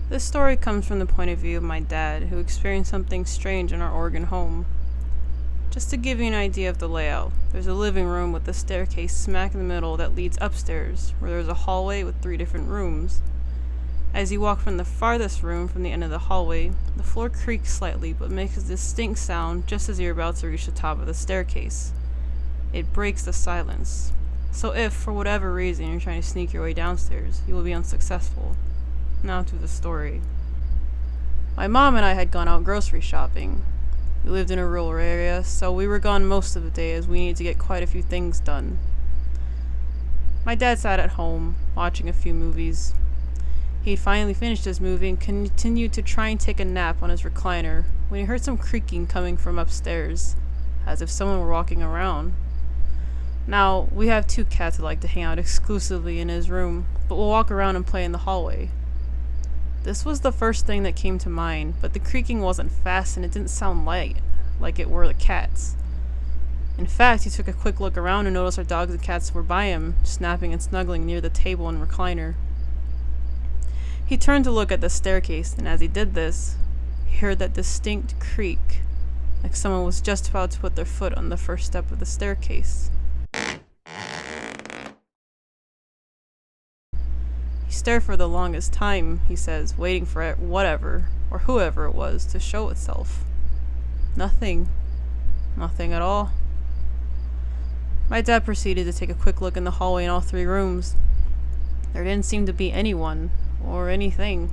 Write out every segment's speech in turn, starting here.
This story comes from the point of view of my dad, who experienced something strange in our Oregon home. Just to give you an idea of the layout, there's a living room with a staircase smack in the middle that leads upstairs, where there's a hallway with 3 different rooms. As you walk from the farthest room from the end of the hallway, the floor creaks slightly but makes a distinct sound just as you're about to reach the top of the staircase. It breaks the silence. So if, for whatever reason, you're trying to sneak your way downstairs, you will be unsuccessful. Now to the story. My mom and I had gone out grocery shopping. We lived in a rural area, so we were gone most of the day as we needed to get quite a few things done. My dad sat at home, watching a few movies. He'd finally finished his movie and continued to try and take a nap on his recliner when he heard some creaking coming from upstairs, as if someone were walking around. Now, we have 2 cats that like to hang out exclusively in his room, but will walk around and play in the hallway. This was the first thing that came to mind, but the creaking wasn't fast and it didn't sound light, like it were the cats. In fact, he took a quick look around and noticed our dogs and cats were by him, snapping and snuggling near the table and recliner. He turned to look at the staircase, and as he did this, he heard that distinct creak, like someone was just about to put their foot on the first step of the staircase. He stared for the longest time, he says, waiting for it, whatever, or whoever it was, to show itself. Nothing. Nothing at all. My dad proceeded to take a quick look in the hallway in all 3 rooms. There didn't seem to be anyone, or anything.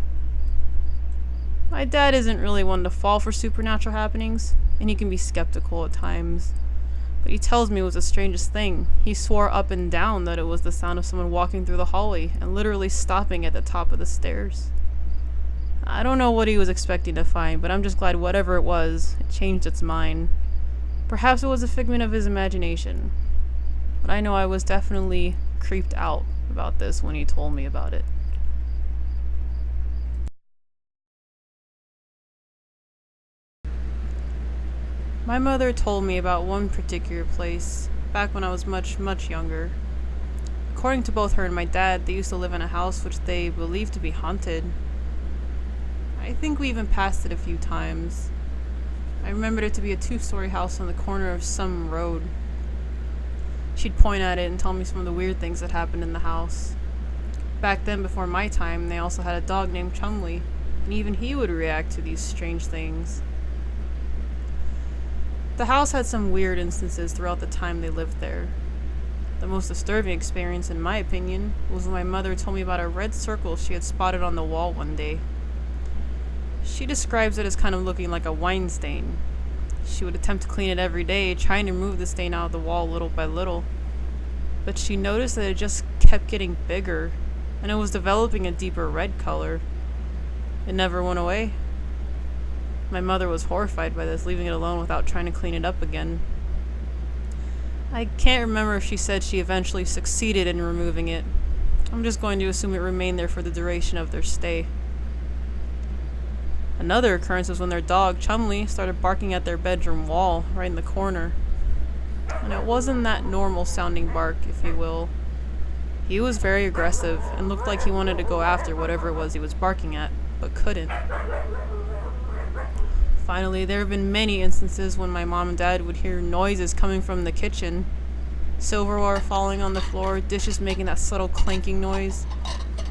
My dad isn't really one to fall for supernatural happenings, and he can be skeptical at times. But he tells me it was the strangest thing. He swore up and down that it was the sound of someone walking through the hallway and literally stopping at the top of the stairs. I don't know what he was expecting to find, but I'm just glad whatever it was, it changed its mind. Perhaps it was a figment of his imagination. But I know I was definitely creeped out about this when he told me about it. My mother told me about one particular place, back when I was much, much younger. According to both her and my dad, they used to live in a house which they believed to be haunted. I think we even passed it a few times. I remembered it to be a 2-story house on the corner of some road. She'd point at it and tell me some of the weird things that happened in the house. Back then, before my time, they also had a dog named Chumley, and even he would react to these strange things. The house had some weird instances throughout the time they lived there. The most disturbing experience, in my opinion, was when my mother told me about a red circle she had spotted on the wall one day. She describes it as kind of looking like a wine stain. She would attempt to clean it every day, trying to remove the stain out of the wall little by little. But she noticed that it just kept getting bigger, and it was developing a deeper red color. It never went away. My mother was horrified by this, leaving it alone without trying to clean it up again. I can't remember if she said she eventually succeeded in removing it. I'm just going to assume it remained there for the duration of their stay. Another occurrence was when their dog, Chumley, started barking at their bedroom wall, right in the corner. And it wasn't that normal sounding bark, if you will. He was very aggressive and looked like he wanted to go after whatever it was he was barking at, but couldn't. Finally, there have been many instances when my mom and dad would hear noises coming from the kitchen. Silverware falling on the floor, dishes making that subtle clanking noise.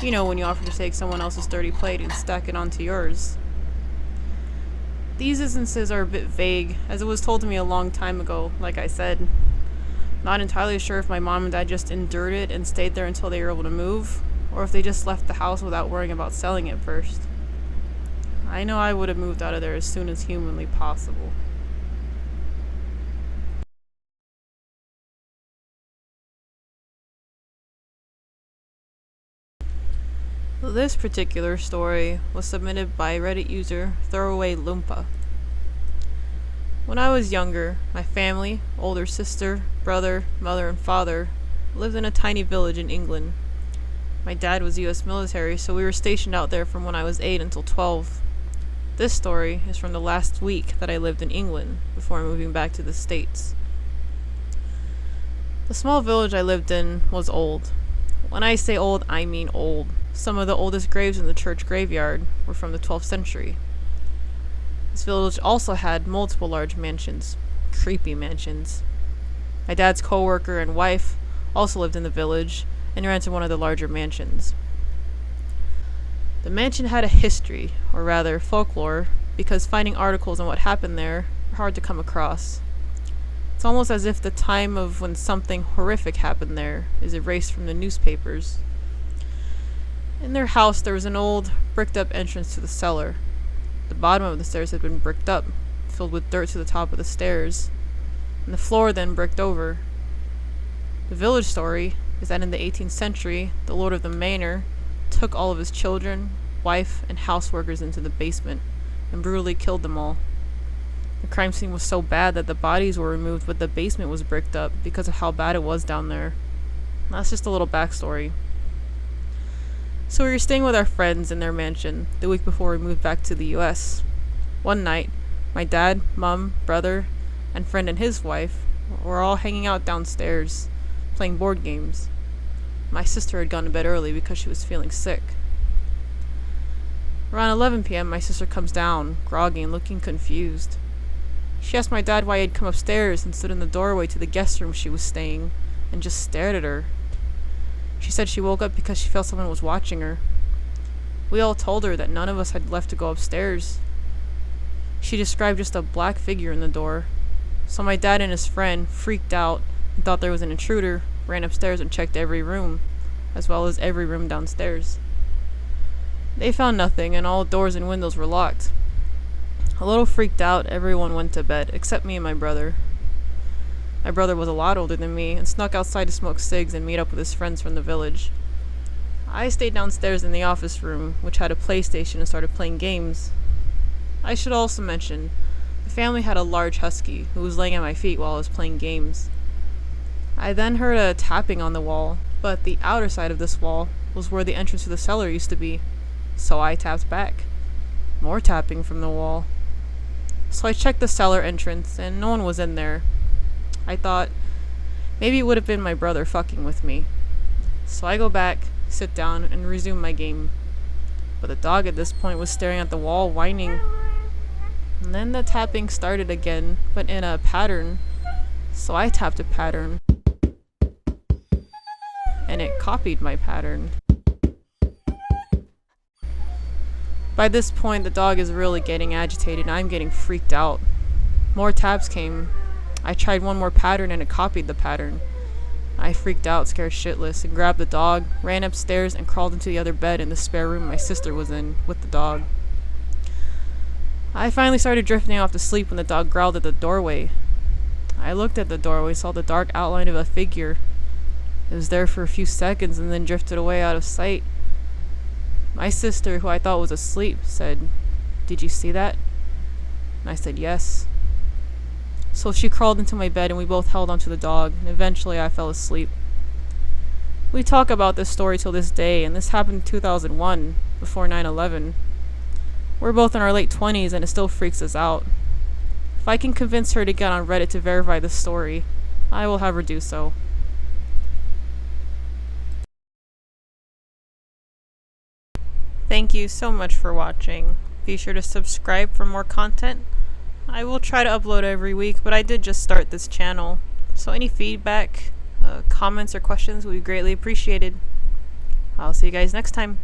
You know, when you offer to take someone else's dirty plate and stack it onto yours. These instances are a bit vague, as it was told to me a long time ago, like I said. Not entirely sure if my mom and dad just endured it and stayed there until they were able to move, or if they just left the house without worrying about selling it first. I know I would have moved out of there as soon as humanly possible. This particular story was submitted by Reddit user Throwaway Loompa. When I was younger, my family, older sister, brother, mother, and father lived in a tiny village in England. My dad was US military, so we were stationed out there from when I was 8 until 12. This story is from the last week that I lived in England before moving back to the States. The small village I lived in was old. When I say old, I mean old. Some of the oldest graves in the church graveyard were from the 12th century. This village also had multiple large mansions, creepy mansions. My dad's co-worker and wife also lived in the village and rented one of the larger mansions. The mansion had a history, or rather folklore, because finding articles on what happened there are hard to come across. It's almost as if the time of when something horrific happened there is erased from the newspapers. In their house there was an old, bricked-up entrance to the cellar. The bottom of the stairs had been bricked up, filled with dirt to the top of the stairs, and the floor then bricked over. The village story is that in the 18th century, the lord of the manor took all of his children, wife, and houseworkers into the basement and brutally killed them all. The crime scene was so bad that the bodies were removed, but the basement was bricked up because of how bad it was down there. And that's just a little backstory. So we were staying with our friends in their mansion the week before we moved back to the US. One night, my dad, mom, brother, and friend and his wife were all hanging out downstairs, playing board games. My sister had gone to bed early because she was feeling sick. Around 11 p.m., my sister comes down, groggy and looking confused. She asked my dad why he had come upstairs and stood in the doorway to the guest room she was staying and just stared at her. She said she woke up because she felt someone was watching her. We all told her that none of us had left to go upstairs. She described just a black figure in the door. So my dad and his friend freaked out and thought there was an intruder, ran upstairs and checked every room, as well as every room downstairs. They found nothing, and all doors and windows were locked. A little freaked out, everyone went to bed, except me and my brother. My brother was a lot older than me and snuck outside to smoke cigs and meet up with his friends from the village. I stayed downstairs in the office room, which had a PlayStation, and started playing games. I should also mention, the family had a large husky who was laying at my feet while I was playing games. I then heard a tapping on the wall, but the outer side of this wall was where the entrance to the cellar used to be, so I tapped back. More tapping from the wall. So I checked the cellar entrance, and no one was in there. I thought, maybe it would have been my brother fucking with me. So I go back, sit down, and resume my game. But the dog at this point was staring at the wall, whining. And then the tapping started again, but in a pattern. So I tapped a pattern. And it copied my pattern. By this point, the dog is really getting agitated, and I'm getting freaked out. More taps came. I tried one more pattern, and it copied the pattern. I freaked out, scared shitless, and grabbed the dog, ran upstairs, and crawled into the other bed in the spare room my sister was in, with the dog. I finally started drifting off to sleep when the dog growled at the doorway. I looked at the doorway, saw the dark outline of a figure. It was there for a few seconds and then drifted away out of sight. My sister, who I thought was asleep, said, "Did you see that?" And I said, "Yes." So she crawled into my bed and we both held onto the dog, and eventually I fell asleep. We talk about this story till this day, and this happened in 2001, before 9/11. We're both in our late 20s and it still freaks us out. If I can convince her to get on Reddit to verify this story, I will have her do so. Thank you so much for watching. Be sure to subscribe for more content. I will try to upload every week, but I did just start this channel, so any feedback, comments, or questions would be greatly appreciated. I'll see you guys next time.